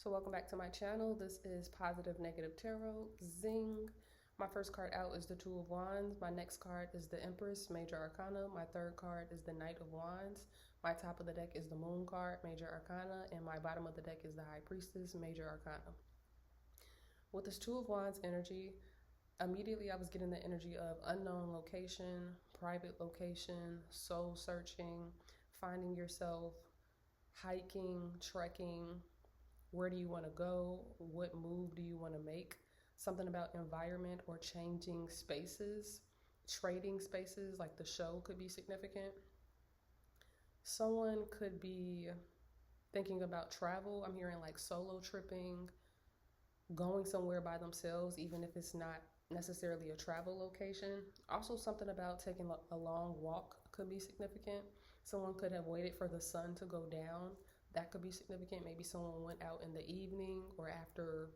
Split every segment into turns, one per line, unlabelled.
So welcome back to my channel. This is Positive Negative Tarot. Zing. My first card out is the Two of Wands. My next card is the Empress, Major Arcana. My third card is the Knight of Wands. My top of the deck is the Moon card, Major Arcana. And my bottom of the deck is the High Priestess, Major Arcana. With this Two of Wands energy, immediately I was getting the energy of unknown location, private location, soul searching, finding yourself, hiking, trekking. Where do you want to go? What move do you want to make? Something about environment or changing spaces, trading spaces, like the show could be significant. Someone could be thinking about travel. I'm hearing like solo tripping, going somewhere by themselves, even if it's not necessarily a travel location. Also, something about taking a long walk could be significant. Someone could have waited for the sun to go down. That could be significant. Maybe someone went out in the evening or after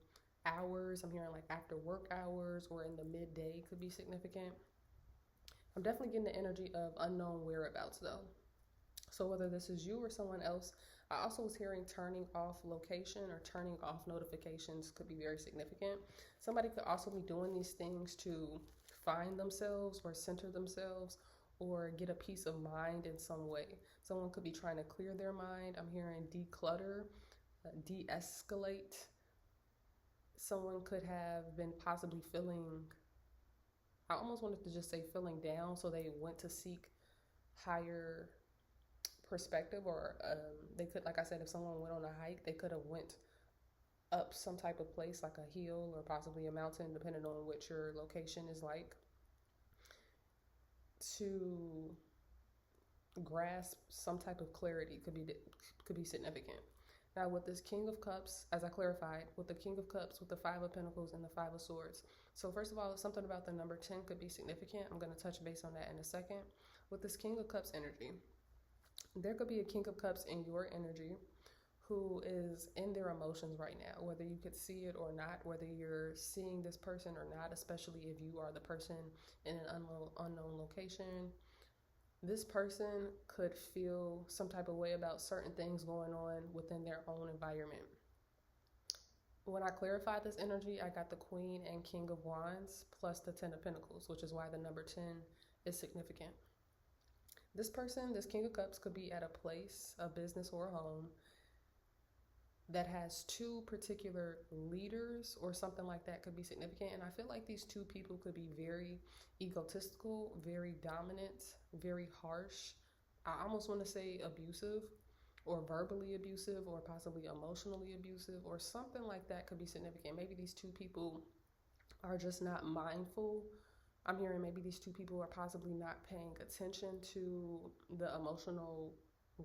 hours. I'm hearing like after work hours or in the midday could be significant. I'm definitely getting the energy of unknown whereabouts though. So whether this is you or someone else, I also was hearing turning off location or turning off notifications could be very significant. Somebody could also be doing these things to find themselves or center themselves or get a peace of mind in some way. Someone could be trying to clear their mind. I'm hearing declutter, de-escalate. Someone could have been possibly feeling, I almost wanted to just say feeling down, so they went to seek higher perspective, or they could, like I said, if someone went on a hike, they could have went up some type of place like a hill or possibly a mountain, depending on what your location is like, to grasp some type of clarity. Could be significant. Now with this King of Cups, as I clarified, with the King of Cups, with the Five of Pentacles and the Five of Swords. So first of all, something about the number 10 could be significant. I'm going to touch base on that in a second. With this King of Cups energy, there could be a King of Cups in your energy who is in their emotions right now, whether you could see it or not, whether you're seeing this person or not, especially if you are the person in an unknown location. This person could feel some type of way about certain things going on within their own environment. When I clarified this energy, I got the Queen and King of Wands plus the 10 of Pentacles, which is why the number 10 is significant. This person, this King of Cups, could be at a place, a business or a home that has two particular leaders or something like that could be significant. And I feel like these two people could be very egotistical, very dominant, very harsh. I almost want to say abusive or verbally abusive or possibly emotionally abusive or something like that could be significant. Maybe these two people are just not mindful. I'm hearing maybe these two people are possibly not paying attention to the emotional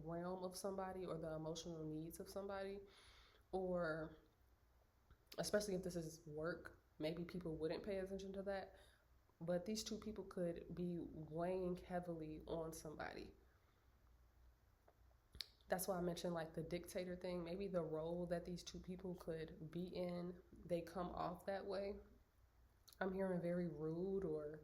realm of somebody or the emotional needs of somebody. Or especially if this is work, maybe people wouldn't pay attention to that. But these two people could be weighing heavily on somebody. That's why I mentioned like the dictator thing. Maybe the role that these two people could be in, they come off that way. I'm hearing very rude or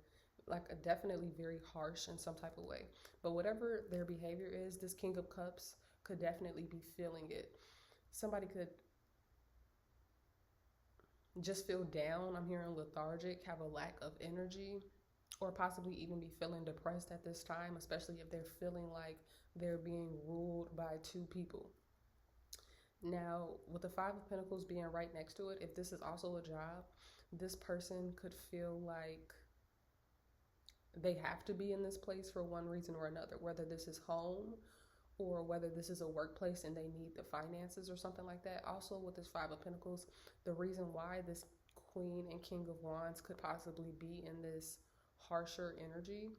like definitely very harsh in some type of way. But whatever their behavior is, this King of Cups could definitely be feeling it. Somebody could just feel down. I'm hearing lethargic, have a lack of energy, or possibly even be feeling depressed at this time, especially if they're feeling like they're being ruled by two people. Now, with the Five of Pentacles being right next to it, if this is also a job, this person could feel like they have to be in this place for one reason or another, whether this is home or whether this is a workplace and they need the finances or something like that. Also with this Five of Pentacles, the reason why this Queen and King of Wands could possibly be in this harsher energy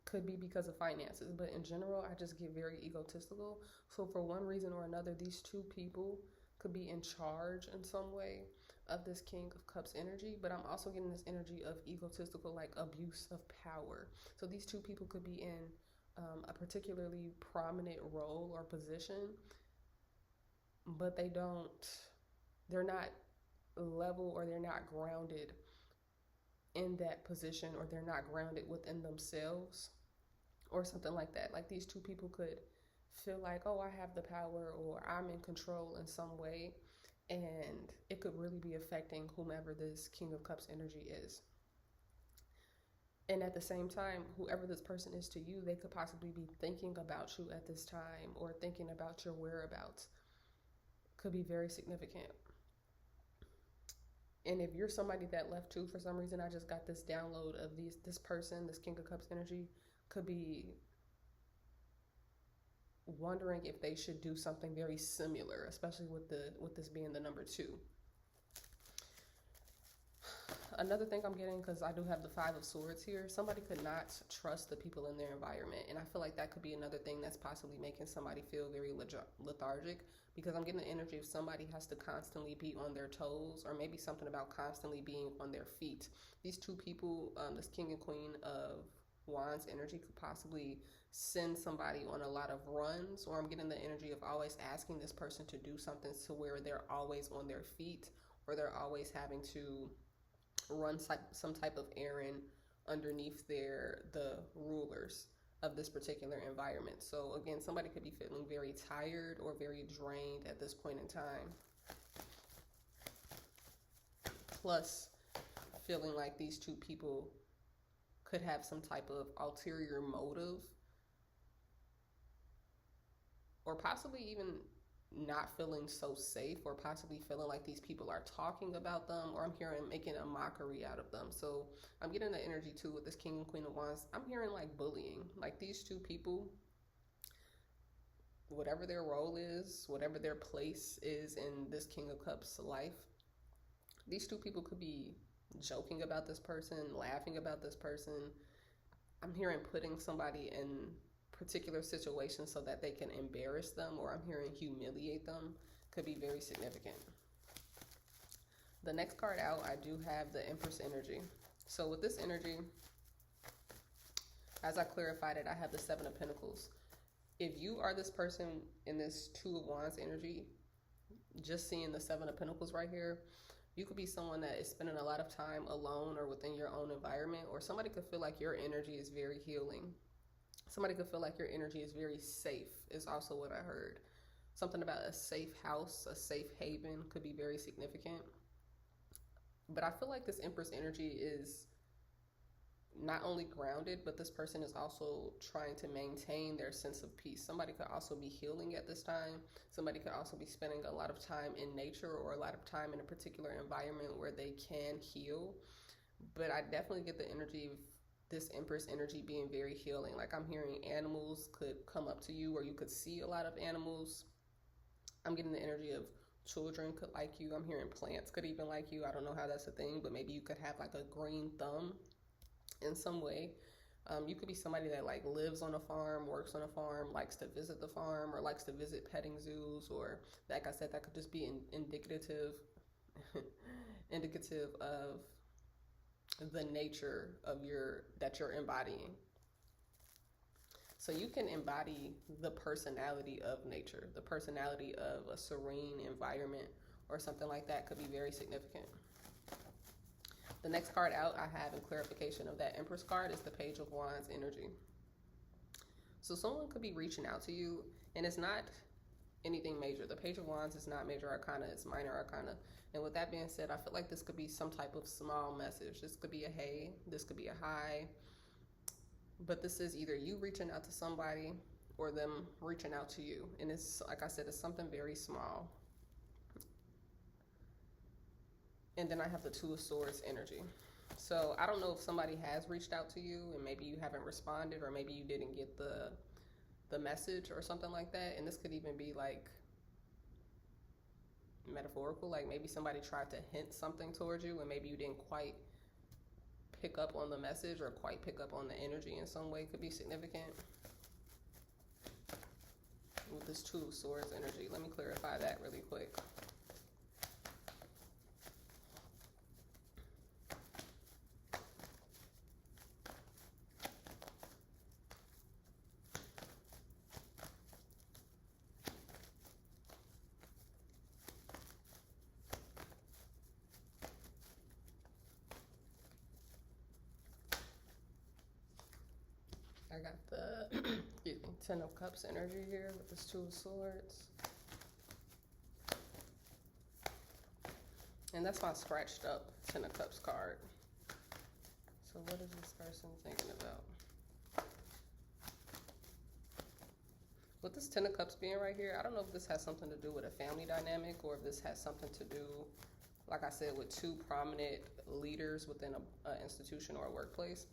could be because of finances. But in general, I just get very egotistical. So for one reason or another, these two people could be in charge in some way of this King of Cups energy. But I'm also getting this energy of egotistical, like abuse of power. So these two people could be in a particularly prominent role or position, but they're not level or they're not grounded in that position, or they're not grounded within themselves or something like that. Like these two people could feel like, oh, I have the power or I'm in control in some way. And it could really be affecting whomever this King of Cups energy is. And at the same time, whoever this person is to you, they could possibly be thinking about you at this time or thinking about your whereabouts. Could be very significant. And if you're somebody that left too, for some reason, I just got this download of this person, this King of Cups energy, could be wondering if they should do something very similar, especially with this being the number 2. Another thing I'm getting, because I do have the 5 of Swords here, somebody could not trust the people in their environment. And I feel like that could be another thing that's possibly making somebody feel very lethargic, because I'm getting the energy of somebody has to constantly be on their toes, or maybe something about constantly being on their feet. These 2 people, this King and Queen of Wands energy, could possibly send somebody on a lot of runs, or I'm getting the energy of always asking this person to do something to where they're always on their feet, or they're always having to run some type of errand underneath the rulers of this particular environment. So again, somebody could be feeling very tired or very drained at this point in time. Plus, feeling like these 2 people could have some type of ulterior motive, or possibly even not feeling so safe, or possibly feeling like these people are talking about them, or I'm hearing making a mockery out of them. So I'm getting the energy too with this King and Queen of Wands. I'm hearing like bullying, like these 2 people, whatever their role is, whatever their place is in this King of Cups life, these 2 people could be joking about this person, laughing about this person. I'm hearing putting somebody in particular situations so that they can embarrass them, or I'm hearing humiliate them. Could be very significant. The next card out, I do have the Empress energy. So with this energy, as I clarified it, I have the 7 of Pentacles. If you are this person in this 2 of Wands energy, just seeing the 7 of Pentacles right here, you could be someone that is spending a lot of time alone or within your own environment, or somebody could feel like your energy is very healing. Somebody could feel like your energy is very safe, is also what I heard. Something about a safe house, a safe haven could be very significant. But I feel like this Empress energy is not only grounded, but this person is also trying to maintain their sense of peace. Somebody could also be healing at this time. Somebody could also be spending a lot of time in nature, or a lot of time in a particular environment where they can heal. But I definitely get the energy of this Empress energy being very healing. Like I'm hearing animals could come up to you, or you could see a lot of animals. I'm getting the energy of children could like you. I'm hearing plants could even like you. I don't know how that's a thing, but maybe you could have like a green thumb in some way. You could be somebody that like lives on a farm, works on a farm, likes to visit the farm, or likes to visit petting zoos, or like I said, that could just be indicative indicative of the nature of that you're embodying. So you can embody the personality of nature, the personality of a serene environment, or something like that could be very significant. The next card out I have in clarification of that Empress card is the Page of Wands energy. So someone could be reaching out to you, and it's not anything major. The Page of Wands is not major arcana, it's minor arcana. And with that being said, I feel like this could be some type of small message. This could be a hey, this could be a hi. But this is either you reaching out to somebody or them reaching out to you. And it's, like I said, it's something very small. And then I have the Two of Swords energy. So I don't know if somebody has reached out to you and maybe you haven't responded, or maybe you didn't get the message or something like that. And this could even be like metaphorical, like maybe somebody tried to hint something towards you and maybe you didn't quite pick up on the message or quite pick up on the energy in some way. Could be significant with this Two of Swords energy. Let me clarify that really quick. I got the Excuse me, Ten of Cups energy here with this Two of Swords. And that's my scratched up Ten of Cups card. So what is this person thinking about? With this Ten of Cups being right here, I don't know if this has something to do with a family dynamic or if this has something to do, like I said, with two prominent leaders within an institution or a workplace.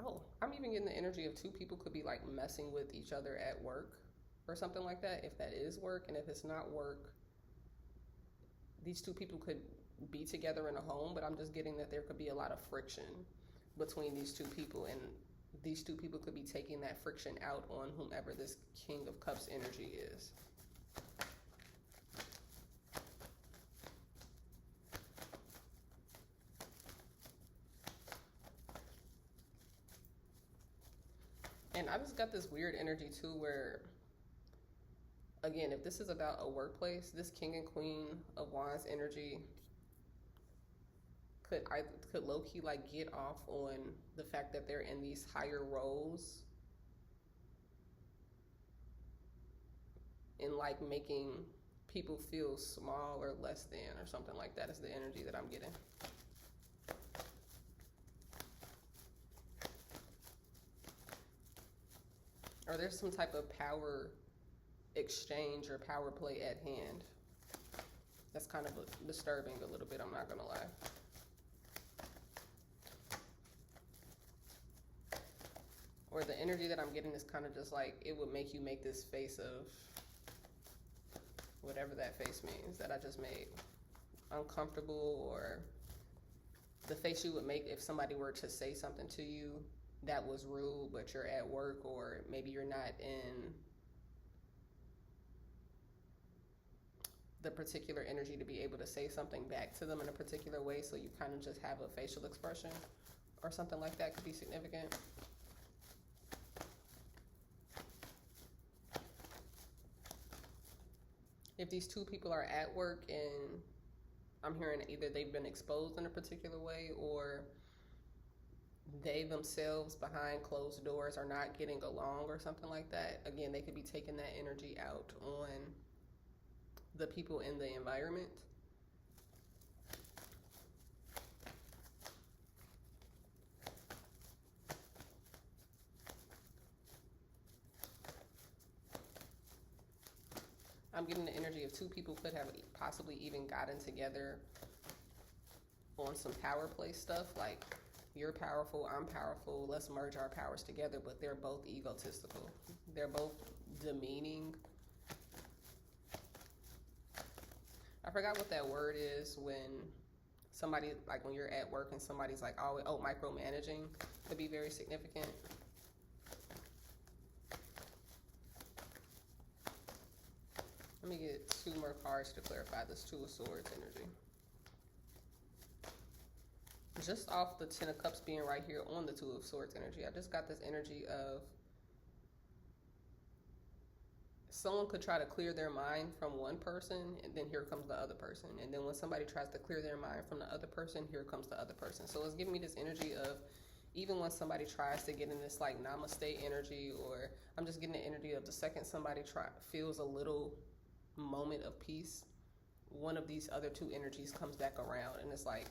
Oh, I'm even getting the energy of two people could be like messing with each other at work or something like that, if that is work. And if it's not work, these two people could be together in a home, but I'm just getting that there could be a lot of friction between these two people, and these two people could be taking that friction out on whomever this King of Cups energy is. And I just got this weird energy too where, again, if this is about a workplace, this King and Queen of Wands energy could low-key like get off on the fact that they're in these higher roles and like making people feel small or less than or something like that is the energy that I'm getting. Or there's some type of power exchange or power play at hand. That's kind of disturbing a little bit, I'm not gonna lie. Or the energy that I'm getting is kind of just like, it would make you make this face of whatever that face means that I just made. Uncomfortable, or the face you would make if somebody were to say something to you that was rude, but you're at work, or maybe you're not in the particular energy to be able to say something back to them in a particular way, so you kind of just have a facial expression or something like that could be significant. If these two people are at work and I'm hearing either they've been exposed in a particular way, or they themselves behind closed doors are not getting along or something like that. Again, they could be taking that energy out on the people in the environment. I'm getting the energy of two people could have possibly even gotten together on some power play stuff, like you're powerful, I'm powerful, let's merge our powers together, but they're both egotistical. They're both demeaning. I forgot what that word is when somebody, like when you're at work and somebody's like, oh, micromanaging could be very significant. Let me get two more cards to clarify this Two of Swords energy. Just off the Ten of Cups being right here on the Two of Swords energy, I just got this energy of someone could try to clear their mind from one person, and then here comes the other person. And then when somebody tries to clear their mind from the other person, here comes the other person. So it's giving me this energy of, even when somebody tries to get in this like namaste energy, or I'm just getting the energy of the second somebody feels a little moment of peace, one of these other two energies comes back around, and it's like,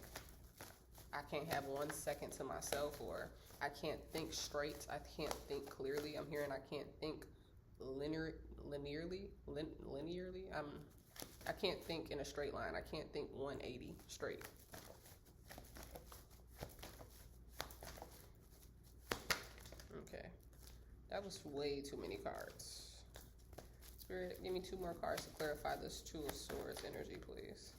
I can't have 1 second to myself, or I can't think straight, I can't think clearly. I'm hearing I can't think linearly. I can't think in a straight line. I can't think 180 straight. Okay, that was way too many cards. Spirit, give me two more cards to clarify this Two of Swords energy, please.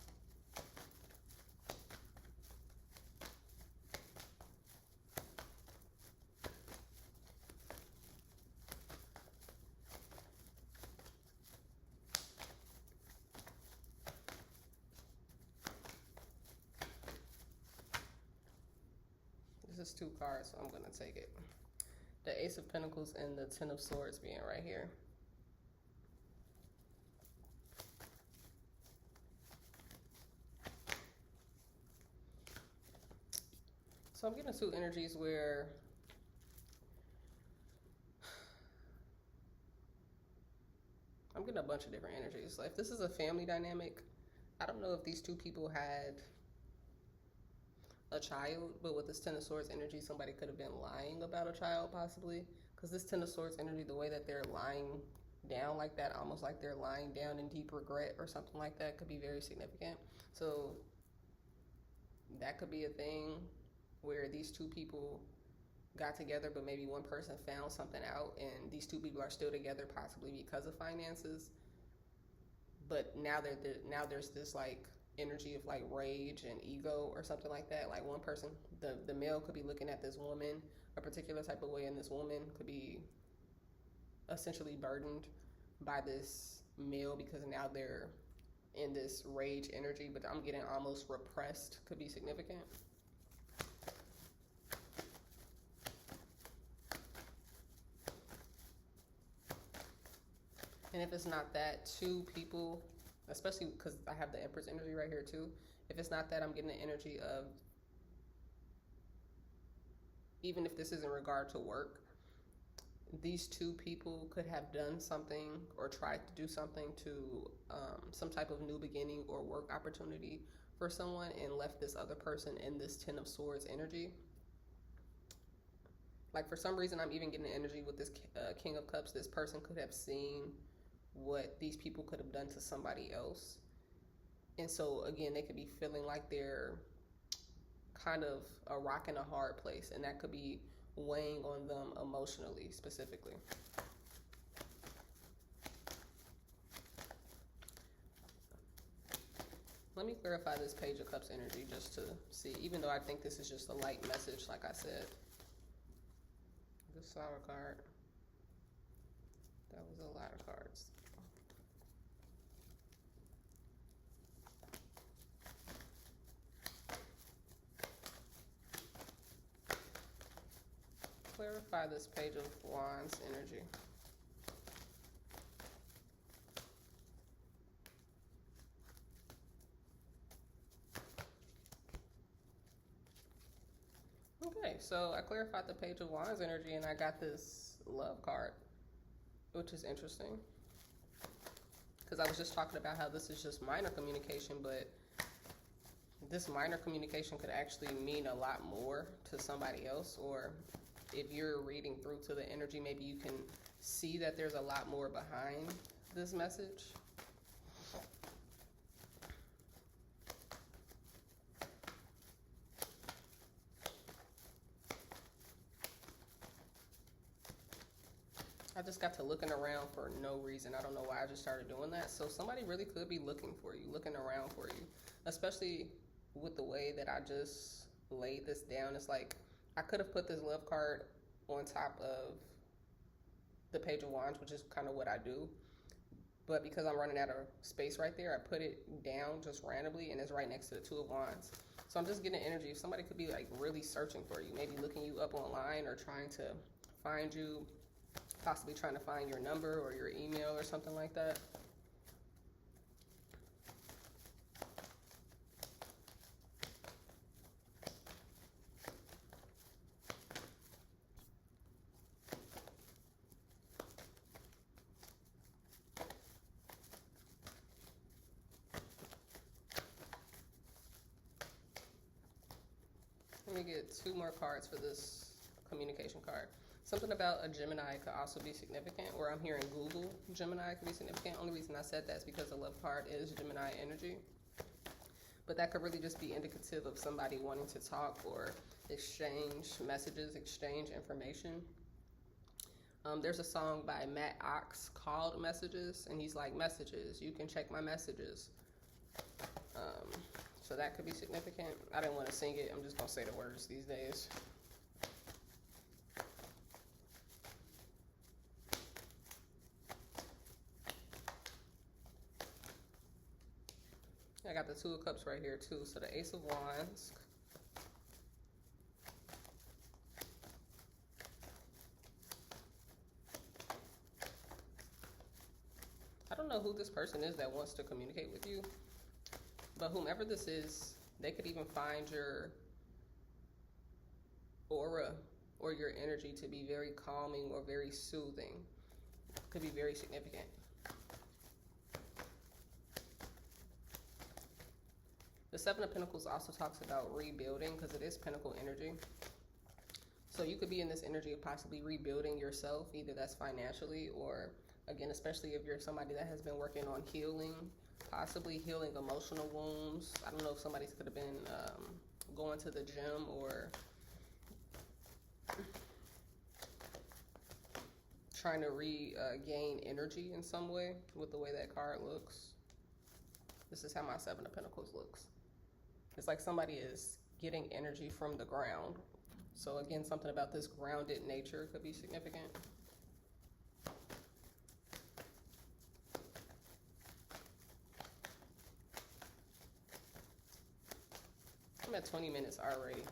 This is two cards, so I'm going to take it. The Ace of Pentacles and the Ten of Swords being right here. So I'm getting two energies where bunch of different energies. Like if this is a family dynamic, I don't know if these two people had a child, but with this Ten of Swords energy, somebody could have been lying about a child possibly. Because this Ten of Swords energy, the way that they're lying down like that, almost like they're lying down in deep regret or something like that, could be very significant. So that could be a thing where these two people got together, but maybe one person found something out and these two people are still together possibly because of finances. But now there's this like energy of like rage and ego or something like that. Like one person, the male could be looking at this woman a particular type of way, and this woman could be essentially burdened by this male because now they're in this rage energy, but I'm getting almost repressed could be significant. And if it's not that, two people, especially because I have the Empress energy right here too, if it's not that, I'm getting the energy of, even if this is in regard to work, these two people could have done something or tried to do something to some type of new beginning or work opportunity for someone and left this other person in this Ten of Swords energy. Like for some reason, I'm even getting the energy with this King of Cups. This person could have seen what these people could have done to somebody else. And so again, they could be feeling like they're kind of a rock in a hard place, and that could be weighing on them emotionally specifically. Let me clarify this Page of Cups energy just to see, even though I think this is just a light message, like I said. The Sour card. That was a lot of cards. Clarify this Page of Wands energy. Okay, so I clarified the Page of Wands energy and I got this Love card, which is interesting. Because I was just talking about how this is just minor communication, but this minor communication could actually mean a lot more to somebody else. Or if you're reading through to the energy, maybe you can see that there's a lot more behind this message. I just got to looking around for no reason. I don't know why I just started doing that. So somebody really could be looking for you, looking around for you, especially with the way that I just laid this down. It's like I could have put this Love card on top of the Page of Wands, which is kind of what I do. But because I'm running out of space right there, I put it down just randomly, and it's right next to the Two of Wands. So I'm just getting energy. Somebody could be like really searching for you, maybe looking you up online or trying to find you, possibly trying to find your number or your email or something like that. Let me get two more cards for this communication card. Something about a Gemini could also be significant, or I'm hearing Google Gemini could be significant. Only reason I said that is because the Love card is Gemini energy. But that could really just be indicative of somebody wanting to talk or exchange messages, exchange information. There's a song by Matt Ox called Messages, and he's like, messages, you can check my messages. So that could be significant. I didn't want to sing it. I'm just going to say the words these days. I got the Two of Cups right here too. So the Ace of Wands. I don't know who this person is that wants to communicate with you, but whomever this is, they could even find your aura or your energy to be very calming or very soothing. Could be very significant. The Seven of Pentacles also talks about rebuilding because it is Pentacle energy. So you could be in this energy of possibly rebuilding yourself, either that's financially or, again, especially if you're somebody that has been working on healing, possibly healing emotional wounds. I don't know if somebody could have been going to the gym or trying to regain energy in some way with the way that card looks. This is how my Seven of Pentacles looks. It's like somebody is getting energy from the ground. So again, something about this grounded nature could be significant. I'm at 20 minutes already.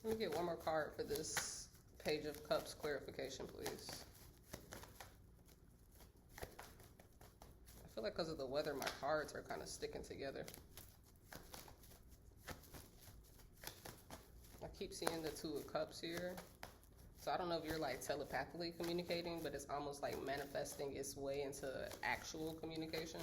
Let me get one more card for this Page of Cups clarification, please. I feel like because of the weather, my cards are kind of sticking together. I keep seeing the Two of Cups here. So I don't know if you're like telepathically communicating, but it's almost like manifesting its way into actual communication.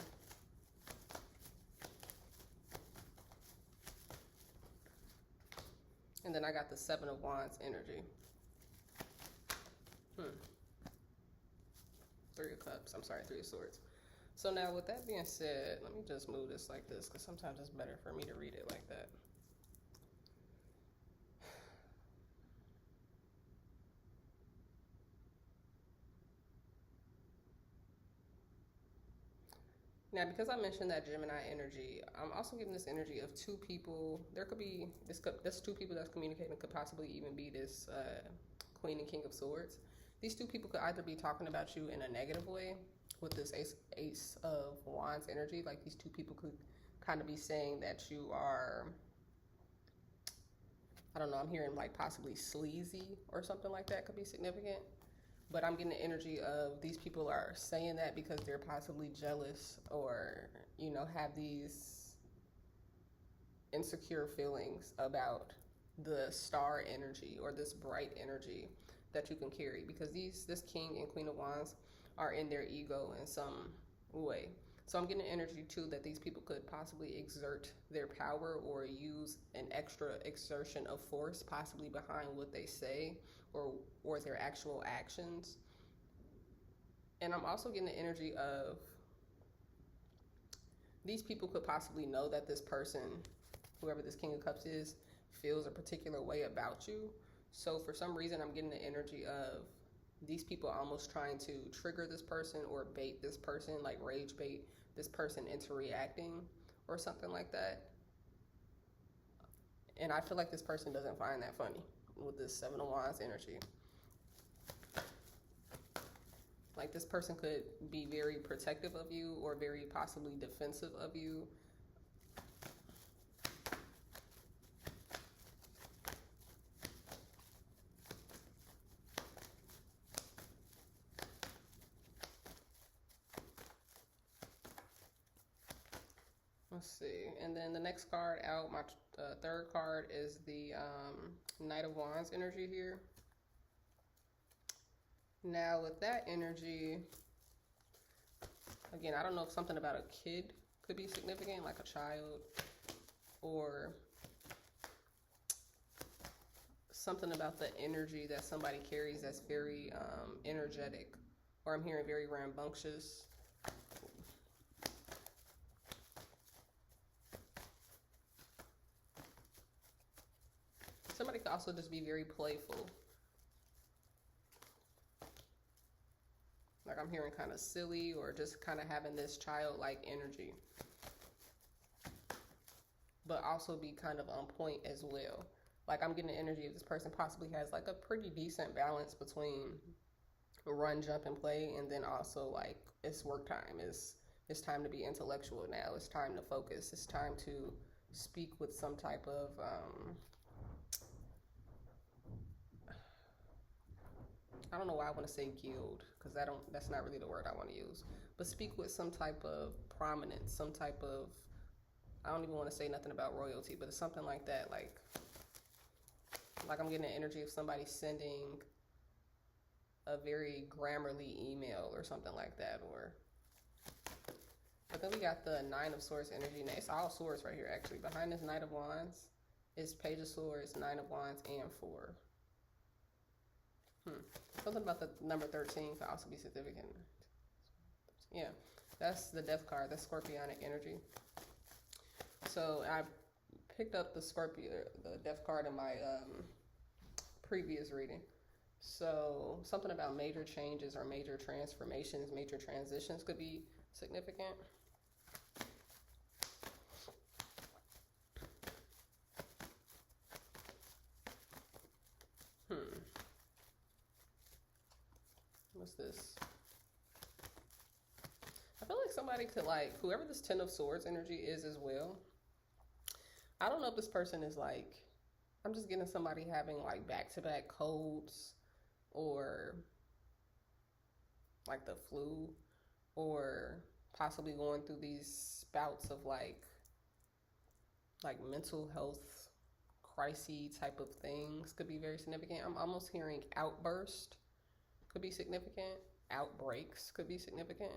And then I got the Seven of Wands energy. Three of Cups. I'm sorry, Three of Swords. So now with that being said, let me just move this like this because sometimes it's better for me to read it like that. Now, because I mentioned that Gemini energy, I'm also getting this energy of two people. There could be, this two people that's communicating could possibly even be this Queen and King of Swords. These two people could either be talking about you in a negative way with this Ace of Wands energy. Like these two people could kind of be saying that you are, I don't know, I'm hearing like possibly sleazy or something like that could be significant. But I'm getting the energy of these people are saying that because they're possibly jealous or, you know, have these insecure feelings about the star energy or this bright energy that you can carry. Because this King and Queen of Wands are in their ego in some way. So I'm getting an energy too that these people could possibly exert their power or use an extra exertion of force possibly behind what they say or their actual actions. And I'm also getting the energy of these people could possibly know that this person, whoever this King of Cups is, feels a particular way about you. So for some reason, I'm getting the energy of these people almost trying to trigger this person or bait this person, like rage bait this person into reacting or something like that. And I feel like this person doesn't find that funny with this Seven of Wands energy. Like this person could be very protective of you or very possibly defensive of you. Let's see. And then the next card out, my third card is the Knight of Wands energy here. Now with that energy, again, I don't know if something about a kid could be significant, like a child, or something about the energy that somebody carries that's very energetic, or I'm hearing very rambunctious. Somebody could also just be very playful. Like I'm hearing kind of silly or just kind of having this childlike energy. But also be kind of on point as well. Like I'm getting the energy of this person possibly has like a pretty decent balance between run, jump, and play. And then also like it's work time. It's time to be intellectual now. It's time to focus. It's time to speak with some type of... I don't know why I want to say guild, because that's not really the word I want to use. But speak with some type of prominence, some type of, I don't even want to say nothing about royalty, but it's something like that. Like Like I'm getting the energy of somebody sending a very grammarly email or something like that. Or, but then we got the Nine of Swords energy. Now it's all swords right here actually. Behind this Knight of Wands is Page of Swords, Nine of Wands, and 4. Something about the number 13 could also be significant. Yeah, that's the Death card. That's Scorpionic energy. So I picked up the Death card in my previous reading. So something about major changes or major transformations, major transitions could be significant. What's this? I feel like somebody could, like, whoever this Ten of Swords energy is as well. I don't know if this person is like, I'm just getting somebody having like back-to-back colds or like the flu, or possibly going through these spouts of like mental health crisis type of things could be very significant. I'm almost hearing outburst could be significant. Outbreaks could be significant.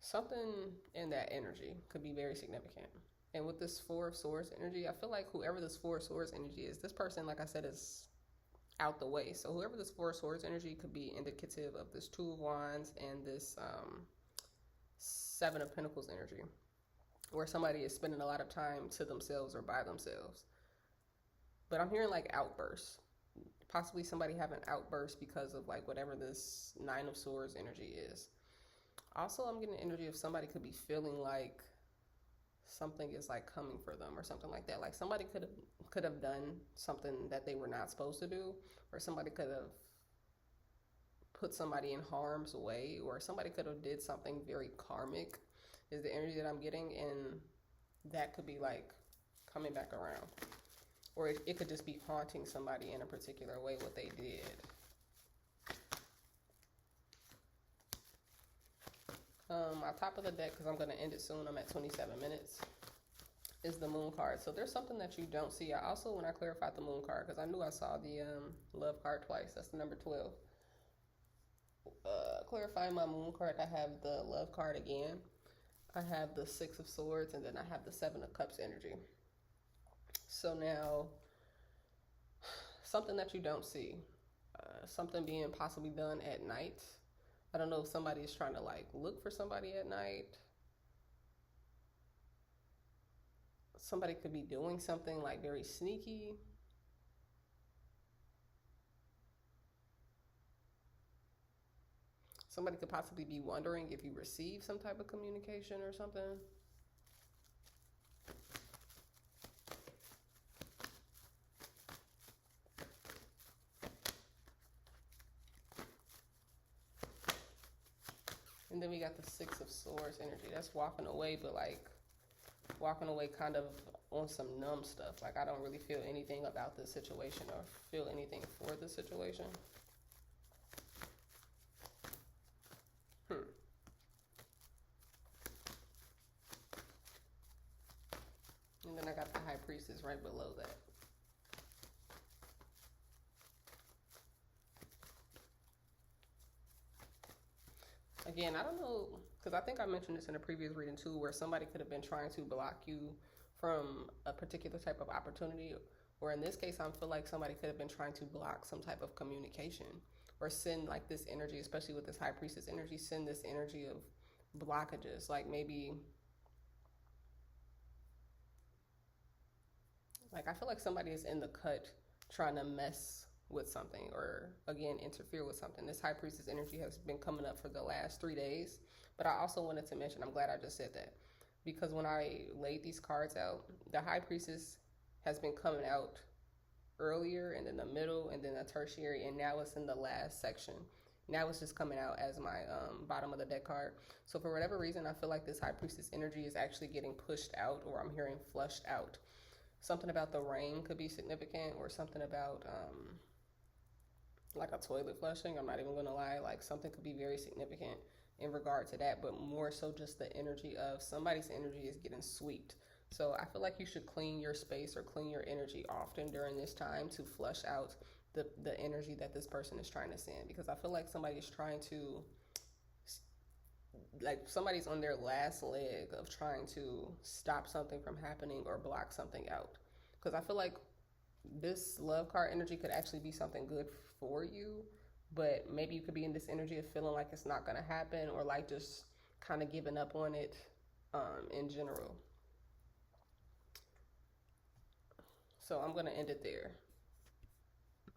Something in that energy could be very significant. And with this Four of Swords energy, I feel like whoever this Four of Swords energy is, this person, like I said, is out the way. So whoever this Four of Swords energy could be indicative of this Two of Wands and this Seven of Pentacles energy, where somebody is spending a lot of time to themselves or by themselves. But I'm hearing like outbursts. Possibly somebody having outbursts because of like whatever this Nine of Swords energy is. Also, I'm getting the energy of somebody could be feeling like something is like coming for them or something like that. Like somebody could have done something that they were not supposed to do, or somebody could have put somebody in harm's way, or somebody could have did something very karmic is the energy that I'm getting, and that could be like coming back around. Or it could just be haunting somebody in a particular way, what they did. On top of the deck, because I'm going to end it soon, I'm at 27 minutes, is the Moon card. So there's something that you don't see. I also, when I clarified the Moon card, because I knew I saw the Love card twice. That's the number 12. Clarifying my Moon card, I have the Love card again. I have the Six of Swords, and then I have the Seven of Cups energy. So now, something that you don't see. Something being possibly done at night. I don't know if somebody is trying to like look for somebody at night. Somebody could be doing something like very sneaky. Somebody could possibly be wondering if you received some type of communication or something. And then we got the Six of Swords energy. That's walking away, but like walking away kind of on some numb stuff. Like I don't really feel anything about this situation or feel anything for the situation. And then I got the High Priestess right below that. Again, I don't know, because I think I mentioned this in a previous reading too, where somebody could have been trying to block you from a particular type of opportunity. Or in this case, I feel like somebody could have been trying to block some type of communication, or send like this energy, especially with this High Priestess energy, send this energy of blockages. Like maybe, like I feel like somebody is in the cut trying to mess with something, or again interfere with something. This High Priestess energy has been coming up for the last 3 days. But I also wanted to mention, I'm glad I just said that, because when I laid these cards out, the High Priestess has been coming out earlier and in the middle and then a tertiary, and now it's in the last section. Now it's just coming out as my bottom of the deck card. So for whatever reason, I feel like this High Priestess energy is actually getting pushed out, or I'm hearing flushed out. Something about the rain could be significant, or something about like a toilet flushing. I'm not even gonna lie, like something could be very significant in regard to that, but more so just the energy of somebody's energy is getting swept. So I feel like you should clean your space or clean your energy often during this time to flush out the energy that this person is trying to send, because I feel like somebody's trying to, like, somebody's on their last leg of trying to stop something from happening or block something out. Because I feel like this love card energy could actually be something good for you, but maybe you could be in this energy of feeling like it's not going to happen, or like just kind of giving up on it in general. So I'm going to end it there.